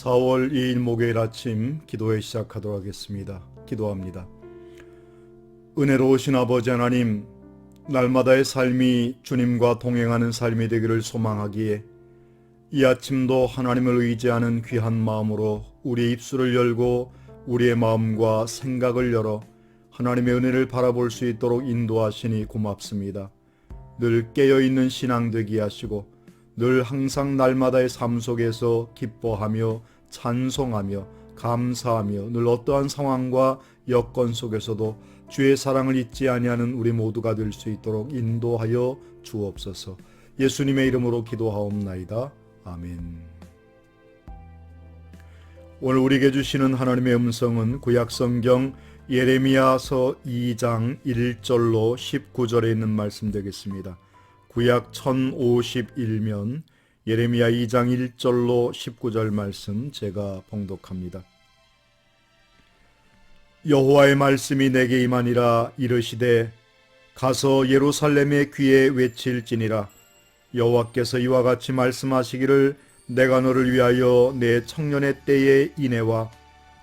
4월 2일 목요일 아침 기도회 시작하도록 하겠습니다. 기도합니다. 은혜로우신 아버지 하나님, 날마다의 삶이 주님과 동행하는 삶이 되기를 소망하기에 이 아침도 하나님을 의지하는 귀한 마음으로 우리의 입술을 열고 우리의 마음과 생각을 열어 하나님의 은혜를 바라볼 수 있도록 인도하시니 고맙습니다. 늘 깨어있는 신앙 되게 하시고 늘 항상 날마다의 삶 속에서 기뻐하며 찬송하며 감사하며 늘 어떠한 상황과 여건 속에서도 주의 사랑을 잊지 아니하는 우리 모두가 될 수 있도록 인도하여 주옵소서. 예수님의 이름으로 기도하옵나이다. 아멘. 오늘 우리에게 주시는 하나님의 음성은 구약성경 예레미야서 2장 1절로 19절에 있는 말씀 되겠습니다. 구약 1051면 예레미야 2장 1절로 19절 말씀 제가 봉독합니다. 여호와의 말씀이 내게 임하니라. 이르시되 가서 예루살렘의 귀에 외칠지니라. 여호와께서 이와 같이 말씀하시기를 내가 너를 위하여 내 청년의 때의 인애와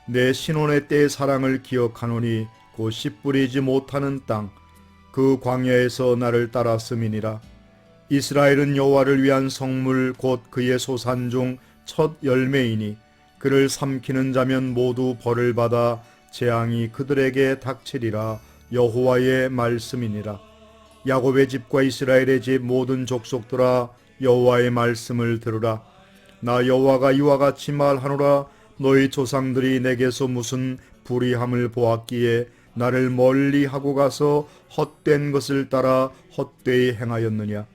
내 신혼의 때의 사랑을 기억하노니 곧 씨 뿌리지 못하는 땅 그 광야에서 나를 따랐음이니라. 이스라엘은 여호와를 위한 성물 곧 그의 소산 중 첫 열매이니 그를 삼키는 자면 모두 벌을 받아 재앙이 그들에게 닥치리라. 여호와의 말씀이니라. 야곱의 집과 이스라엘의 집 모든 족속들아 여호와의 말씀을 들으라. 나 여호와가 이와 같이 말하노라. 너희 조상들이 내게서 무슨 불의함을 보았기에 나를 멀리하고 가서 헛된 것을 따라 헛되이 행하였느냐.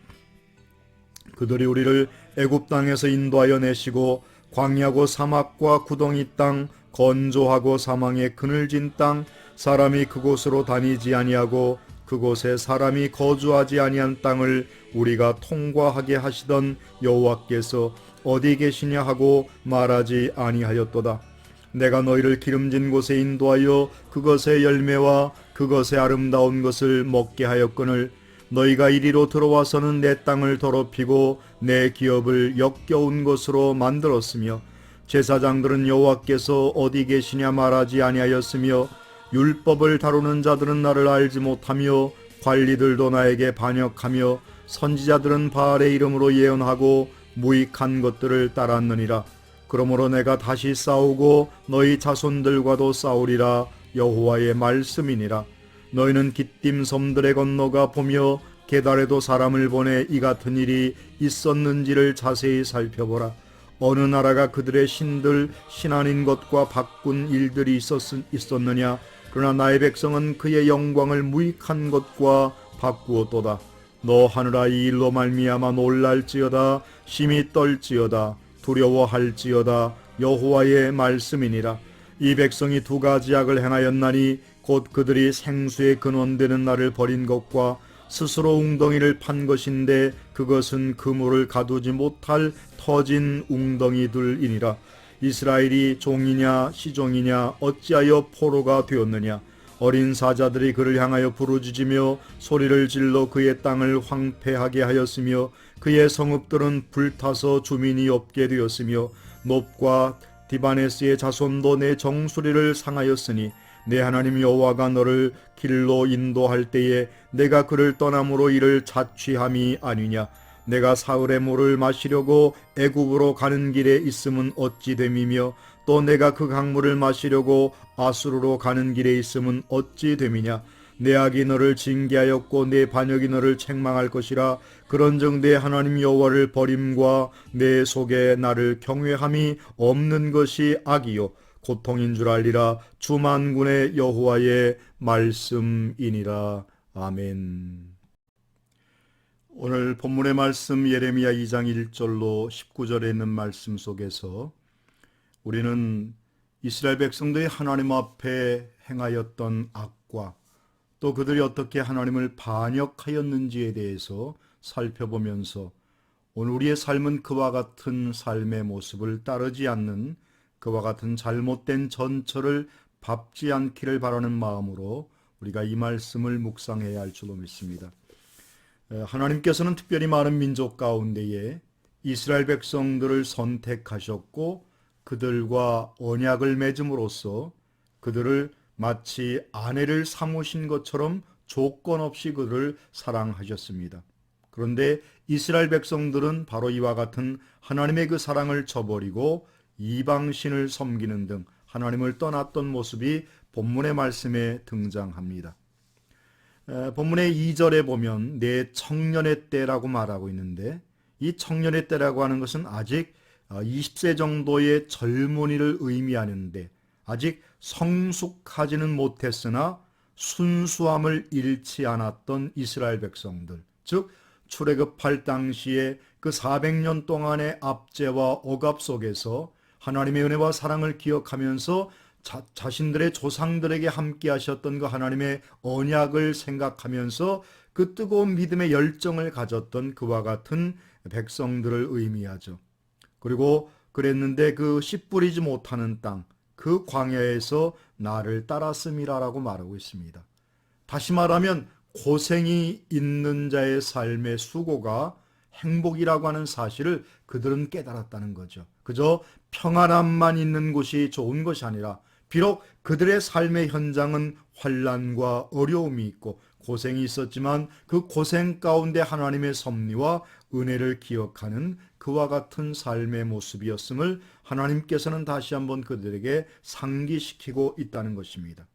그들이 우리를 애굽 땅에서 인도하여 내시고 광야고 사막과 구덩이 땅 건조하고 사망의 그늘진 땅 사람이 그곳으로 다니지 아니하고 그곳에 사람이 거주하지 아니한 땅을 우리가 통과하게 하시던 여호와께서 어디 계시냐 하고 말하지 아니하였도다. 내가 너희를 기름진 곳에 인도하여 그것의 열매와 그것의 아름다운 것을 먹게 하였거늘 너희가 이리로 들어와서는 내 땅을 더럽히고 내 기업을 역겨운 것으로 만들었으며 제사장들은 여호와께서 어디 계시냐 말하지 아니하였으며 율법을 다루는 자들은 나를 알지 못하며 관리들도 나에게 반역하며 선지자들은 바알의 이름으로 예언하고 무익한 것들을 따랐느니라. 그러므로 내가 다시 싸우고 너희 자손들과도 싸우리라. 여호와의 말씀이니라. 너희는 기띔 섬들에 건너가 보며 게달에도 사람을 보내 이 같은 일이 있었는지를 자세히 살펴보라. 어느 나라가 그들의 신들 신 아닌 것과 바꾼 일들이 있었느냐. 그러나 나의 백성은 그의 영광을 무익한 것과 바꾸었도다. 너 하늘아 이 일로 말미암아 놀랄지어다. 심히 떨지어다. 두려워할지어다. 여호와의 말씀이니라. 이 백성이 두 가지 악을 행하였나니 곧 그들이 생수의 근원되는 나를 버린 것과 스스로 웅덩이를 판 것인데 그것은 그물을 가두지 못할 터진 웅덩이들이니라. 이스라엘이 종이냐 시종이냐 어찌하여 포로가 되었느냐. 어린 사자들이 그를 향하여 부르짖으며 소리를 질러 그의 땅을 황폐하게 하였으며 그의 성읍들은 불타서 주민이 없게 되었으며 놉과 디바네스의 자손도 내 정수리를 상하였으니 내 하나님 여호와가 너를 길로 인도할 때에 내가 그를 떠남으로 이를 자취함이 아니냐. 내가 사흘의 물을 마시려고 애굽으로 가는 길에 있음은 어찌 됨이며 또 내가 그 강물을 마시려고 아수르로 가는 길에 있음은 어찌 됨이냐. 내 악이 너를 징계하였고 내 반역이 너를 책망할 것이라. 그런즉 내 하나님 여호와를 버림과 내 속에 나를 경외함이 없는 것이 악이요 고통인 줄 알리라. 주 만군의 여호와의 말씀이니라. 아멘. 오늘 본문의 말씀 예레미야 2장 1절로 19절에 있는 말씀 속에서 우리는 이스라엘 백성들이 하나님 앞에 행하였던 악과 또 그들이 어떻게 하나님을 반역하였는지에 대해서 살펴보면서 오늘 우리의 삶은 그와 같은 삶의 모습을 따르지 않는 그와 같은 잘못된 전철을 밟지 않기를 바라는 마음으로 우리가 이 말씀을 묵상해야 할 줄로 믿습니다. 하나님께서는 특별히 많은 민족 가운데에 이스라엘 백성들을 선택하셨고 그들과 언약을 맺음으로써 그들을 마치 아내를 삼으신 것처럼 조건 없이 그들을 사랑하셨습니다. 그런데 이스라엘 백성들은 바로 이와 같은 하나님의 그 사랑을 저버리고 이방신을 섬기는 등 하나님을 떠났던 모습이 본문의 말씀에 등장합니다. 본문의 2절에 보면 내 청년의 때라고 말하고 있는데, 이 청년의 때라고 하는 것은 아직 20세 정도의 젊은이를 의미하는데, 아직 성숙하지는 못했으나 순수함을 잃지 않았던 이스라엘 백성들, 즉 출애굽할 당시에 그 400년 동안의 압제와 억압 속에서 하나님의 은혜와 사랑을 기억하면서 자신들의 조상들에게 함께 하셨던 그 하나님의 언약을 생각하면서 그 뜨거운 믿음의 열정을 가졌던 그와 같은 백성들을 의미하죠. 그리고 그랬는데 그 씨 뿌리지 못하는 땅, 그 광야에서 나를 따랐음이라라고 말하고 있습니다. 다시 말하면 고생이 있는 자의 삶의 수고가 행복이라고 하는 사실을 그들은 깨달았다는 거죠. 그저 평안함만 있는 곳이 좋은 것이 아니라 비록 그들의 삶의 현장은 환난과 어려움이 있고 고생이 있었지만 그 고생 가운데 하나님의 섭리와 은혜를 기억하는 그와 같은 삶의 모습이었음을 하나님께서는 다시 한번 그들에게 상기시키고 있다는 것입니다.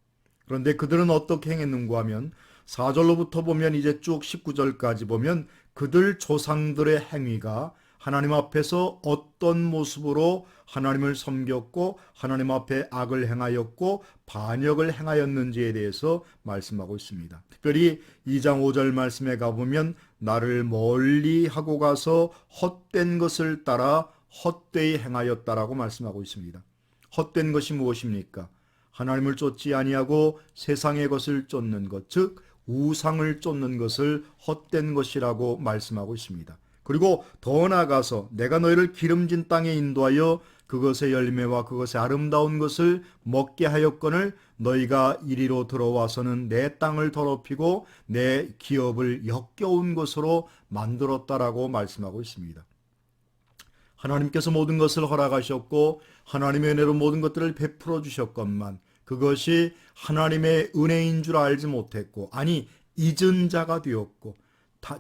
그런데 그들은 어떻게 행했는가 하면 4절로부터 보면 이제 쭉 19절까지 보면 그들 조상들의 행위가 하나님 앞에서 어떤 모습으로 하나님을 섬겼고 하나님 앞에 악을 행하였고 반역을 행하였는지에 대해서 말씀하고 있습니다. 특별히 2장 5절 말씀에 가보면 나를 멀리 하고 가서 헛된 것을 따라 헛되이 행하였다라고 말씀하고 있습니다. 헛된 것이 무엇입니까? 하나님을 쫓지 아니하고 세상의 것을 쫓는 것, 즉 우상을 쫓는 것을 헛된 것이라고 말씀하고 있습니다. 그리고 더 나아가서 내가 너희를 기름진 땅에 인도하여 그것의 열매와 그것의 아름다운 것을 먹게 하였거늘 너희가 이리로 들어와서는 내 땅을 더럽히고 내 기업을 역겨운 것으로 만들었다라고 말씀하고 있습니다. 하나님께서 모든 것을 허락하셨고 하나님의 은혜로 모든 것들을 베풀어 주셨건만 그것이 하나님의 은혜인 줄 알지 못했고, 아니 잊은 자가 되었고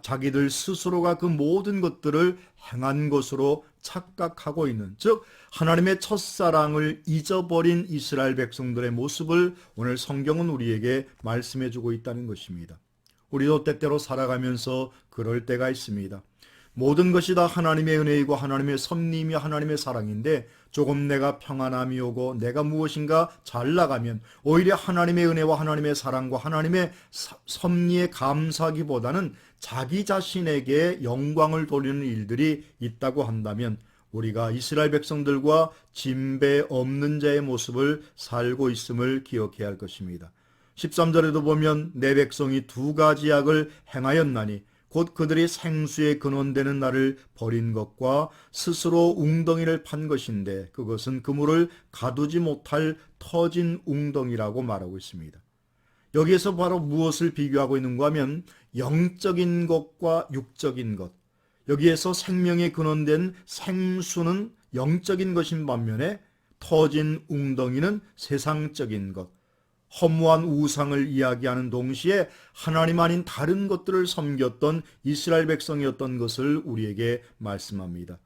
자기들 스스로가 그 모든 것들을 행한 것으로 착각하고 있는, 즉 하나님의 첫사랑을 잊어버린 이스라엘 백성들의 모습을 오늘 성경은 우리에게 말씀해 주고 있다는 것입니다. 우리도 때때로 살아가면서 그럴 때가 있습니다. 모든 것이 다 하나님의 은혜이고 하나님의 섭리이며 하나님의 사랑인데 조금 내가 평안함이 오고 내가 무엇인가 잘 나가면 오히려 하나님의 은혜와 하나님의 사랑과 하나님의 섭리에 감사하기보다는 자기 자신에게 영광을 돌리는 일들이 있다고 한다면 우리가 이스라엘 백성들과 진배 없는 자의 모습을 살고 있음을 기억해야 할 것입니다. 13절에도 보면 내 백성이 두 가지 악을 행하였나니 곧 그들이 생수의 근원되는 나를 버린 것과 스스로 웅덩이를 판 것인데 그것은 그물을 가두지 못할 터진 웅덩이라고 말하고 있습니다. 여기에서 바로 무엇을 비교하고 있는가 하면 영적인 것과 육적인 것, 여기에서 생명의 근원된 생수는 영적인 것인 반면에 터진 웅덩이는 세상적인 것, 허무한 우상을 이야기하는 동시에 하나님 아닌 다른 것들을 섬겼던 이스라엘 백성이었던 것을 우리에게 말씀합니다.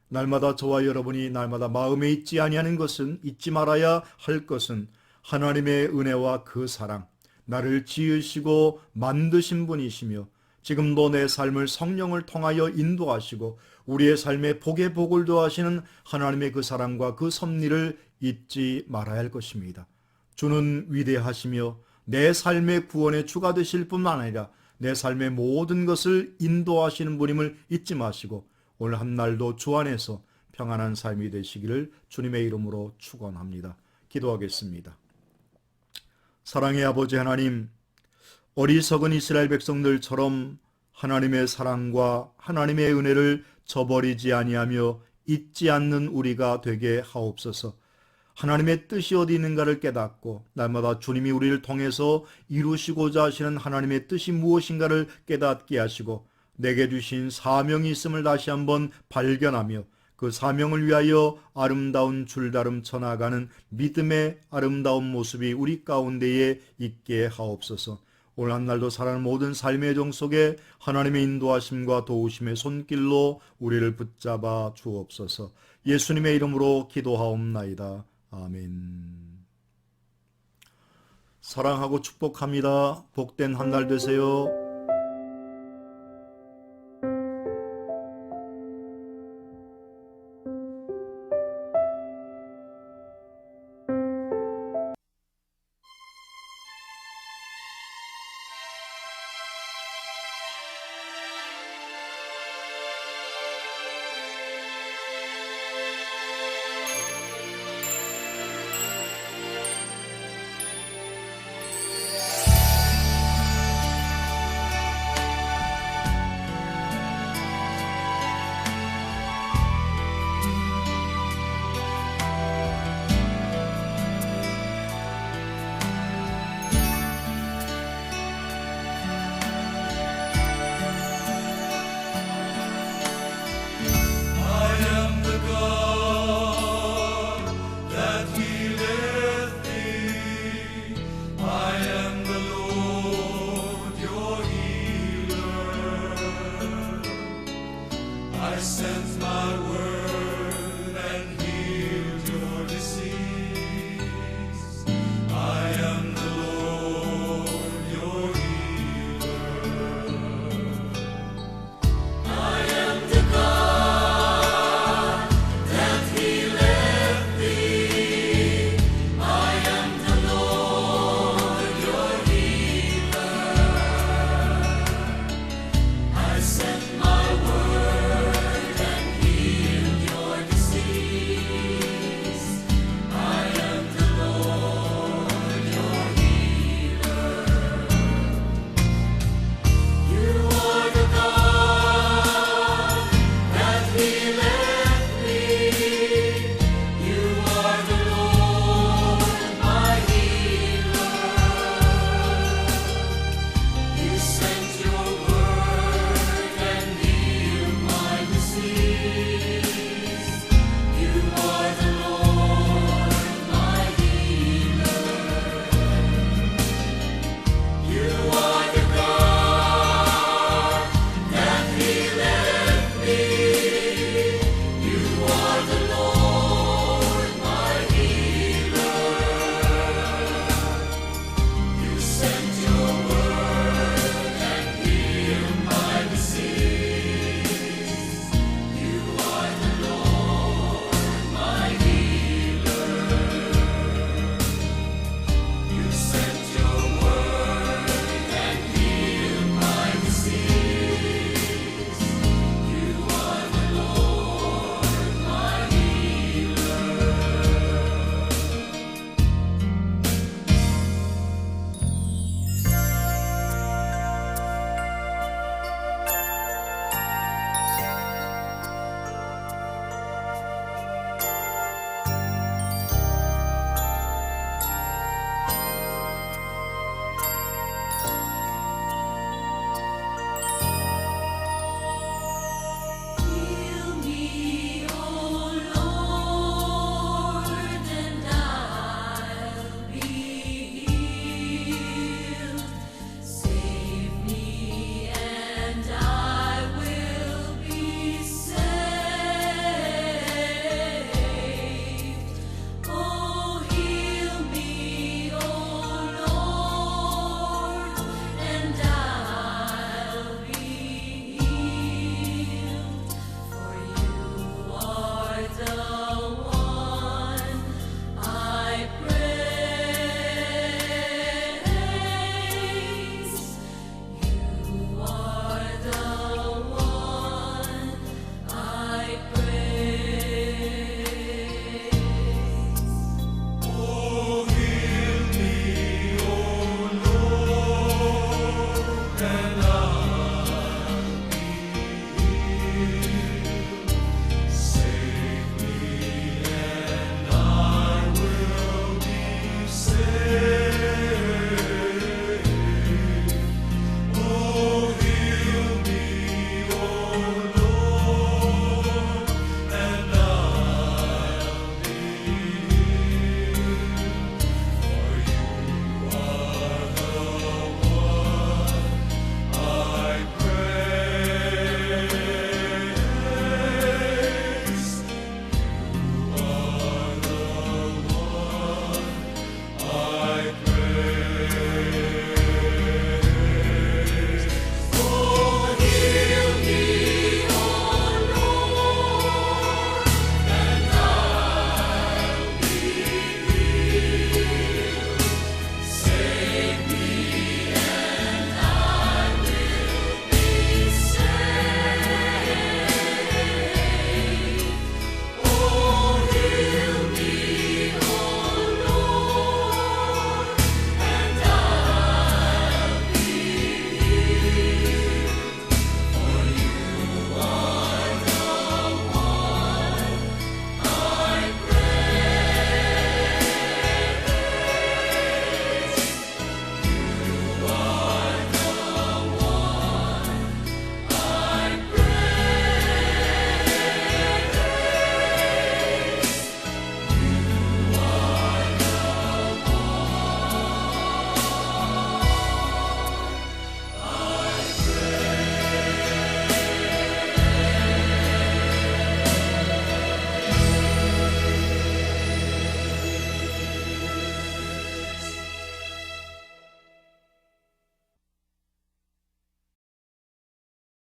날마다 저와 여러분이 날마다 마음에 잊지 아니하는 것은, 잊지 말아야 할 것은 하나님의 은혜와 그 사랑, 나를 지으시고 만드신 분이시며 지금도 내 삶을 성령을 통하여 인도하시고 우리의 삶에 복의 복을 더하시는 하나님의 그 사랑과 그 섭리를 잊지 말아야 할 것입니다. 주는 위대하시며 내 삶의 구원의 주가 되실 뿐만 아니라 내 삶의 모든 것을 인도하시는 분임을 잊지 마시고 오늘 한 날도 주 안에서 평안한 삶이 되시기를 주님의 이름으로 축원합니다. 기도하겠습니다. 사랑의 아버지 하나님, 어리석은 이스라엘 백성들처럼 하나님의 사랑과 하나님의 은혜를 저버리지 아니하며 잊지 않는 우리가 되게 하옵소서. 하나님의 뜻이 어디 있는가를 깨닫고 날마다 주님이 우리를 통해서 이루시고자 하시는 하나님의 뜻이 무엇인가를 깨닫게 하시고 내게 주신 사명이 있음을 다시 한번 발견하며 그 사명을 위하여 아름다운 줄다름 쳐나가는 믿음의 아름다운 모습이 우리 가운데에 있게 하옵소서. 오늘 한날도 살아가는 모든 삶의 정 속에 하나님의 인도하심과 도우심의 손길로 우리를 붙잡아 주옵소서. 예수님의 이름으로 기도하옵나이다. 아멘. 사랑하고 축복합니다. 복된 한 날 되세요.